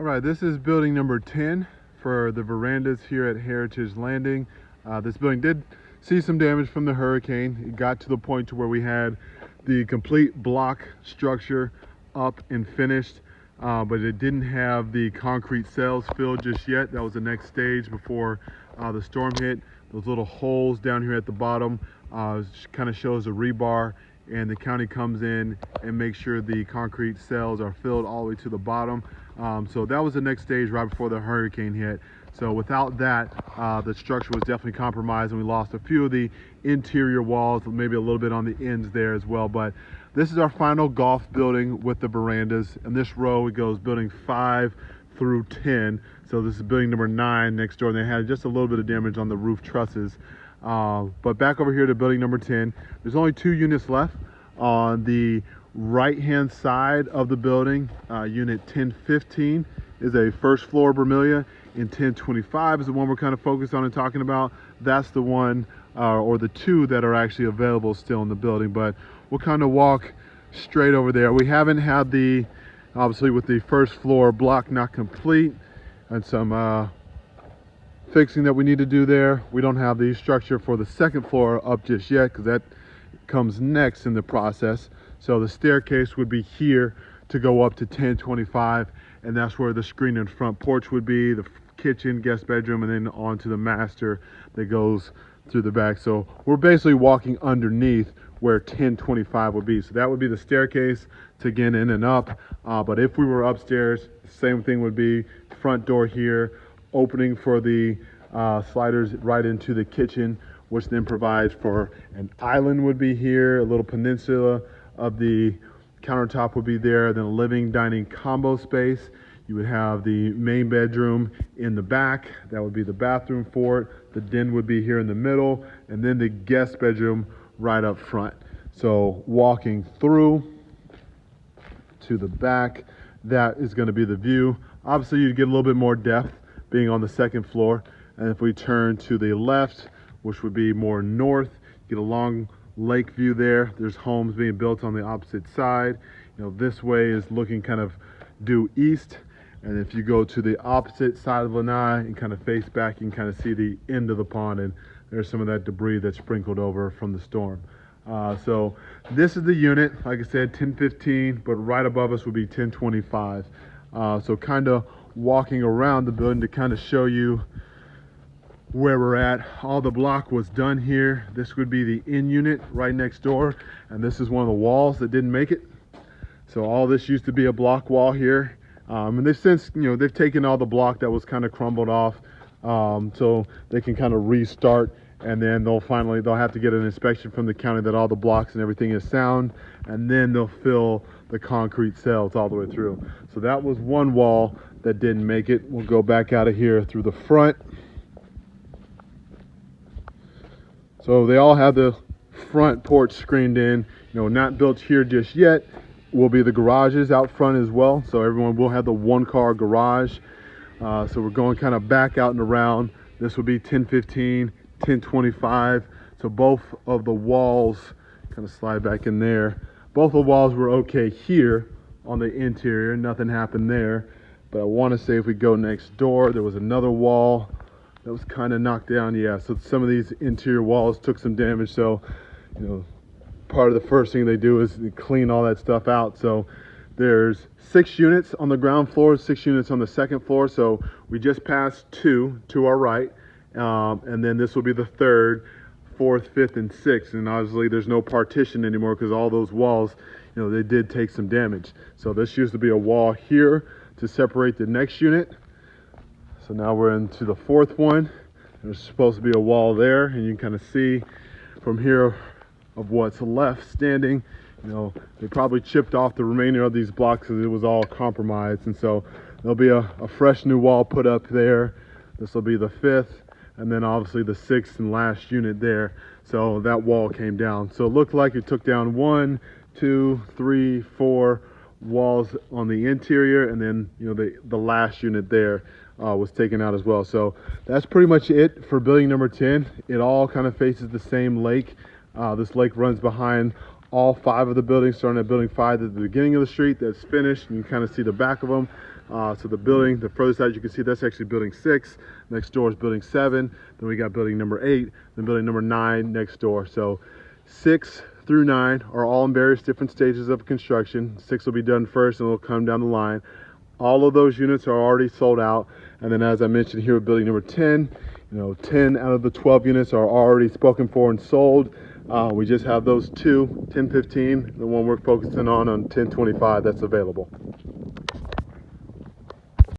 All right, this is building number 10 for the verandas here at Heritage Landing. This building did see some damage from the hurricane. It got to the point to where we had the complete block structure up and finished, but it didn't have the concrete cells filled just yet. That was the next stage before the storm hit. Those little holes down here at the bottom kind of shows a rebar, and the county comes in and makes sure the concrete cells are filled all the way to the bottom. So that was the next stage right before the hurricane hit. So without that, the structure was definitely compromised, and we lost a few of the interior walls, maybe a little bit on the ends there as well. But this is our final golf building with the verandas. In this row, it goes building 5 through 10. So this is building number 9 next door. And they had just a little bit of damage on the roof trusses. But back over here to building number 10, there's only 2 units left. On the right hand side of the building, unit 1015 is a first floor Vermilion, and 1025 is the one we're kind of focused on and talking about. That's the one or the 2 that are actually available still in the building, but we'll kind of walk straight over there. We haven't had the, obviously with the first floor block not complete and some fixing that we need to do there, we don't have the structure for the second floor up just yet, because that comes next in the process. So the staircase would be here to go up to 1025, and that's where the screen and front porch would be, the kitchen, guest bedroom, and then onto the master that goes through the back. So we're basically walking underneath where 1025 would be. So that would be the staircase to get in and up. But if we were upstairs, same thing would be front door here, opening for the sliders right into the kitchen, which then provides for an island would be here, a little peninsula of the countertop would be there, then a living dining combo space. You would have the main bedroom in the back, that would be the bathroom for it. The den would be here in the middle, and then the guest bedroom right up front. So walking through to the back, that is going to be the view. Obviously you'd get a little bit more depth being on the second floor, and if we turn to the left, which would be more north, get a long lake view there. There's homes being built on the opposite side. You know, this way is looking kind of due east, and if you go to the opposite side of Lanai and kind of face back, you can kind of see the end of the pond, and there's some of that debris that's sprinkled over from the storm. So this is the unit, like I said, 1015, but right above us would be 1025. So kind of walking around the building to kind of show you where we're at. All the block was done here. This would be the in unit right next door, and this is one of the walls that didn't make it. So all this used to be a block wall here, and they've since, you know, they've taken all the block that was kind of crumbled off, so they can kind of restart, and then they'll have to get an inspection from the county that all the blocks and everything is sound, and then they'll fill the concrete cells all the way through. So that was one wall that didn't make it. We'll go back out of here through the front. So they all have the front porch screened in, you know, not built here just yet. Will be the garages out front as well. So everyone will have the 1-car garage. So we're going kind of back out and around. This will be 1015, 1025. So both of the walls, kind of slide back in there. Both the walls were okay here on the interior. Nothing happened there. But I want to say if we go next door, there was another wall that was kind of knocked down. Yeah, so some of these interior walls took some damage. So, you know, part of the first thing they do is they clean all that stuff out. So there's 6 units on the ground floor, 6 units on the second floor. So we just passed 2 to our right, and then this will be the 3rd, 4th, 5th, and 6th. And obviously there's no partition anymore because all those walls, you know, they did take some damage. So this used to be a wall here to separate the next unit. So now we're into the 4th one. There's supposed to be a wall there, and you can kind of see from here of what's left standing. You know, they probably chipped off the remainder of these blocks because it was all compromised, and so there'll be a fresh new wall put up there. This will be the 5th, and then obviously the 6th and last unit there. So that wall came down. So it looked like it took down 1, 2, 3, 4 walls on the interior, and then, you know, the last unit there was taken out as well. So that's pretty much it for building number 10. It all kind of faces the same lake. This lake runs behind all 5 of the buildings, starting at building 5 at the beginning of the street that's finished, and you can kind of see the back of them. So the building, the furthest out you can see, that's actually building 6. Next door is building 7. Then we got building number 8, then building number 9 next door. So 6 through 9 are all in various different stages of construction. 6 will be done first and it'll come down the line. All of those units are already sold out. And then as I mentioned here with building number 10, 10 out of the 12 units are already spoken for and sold. We just have those 2, 1015, the one we're focusing on 1025, that's available.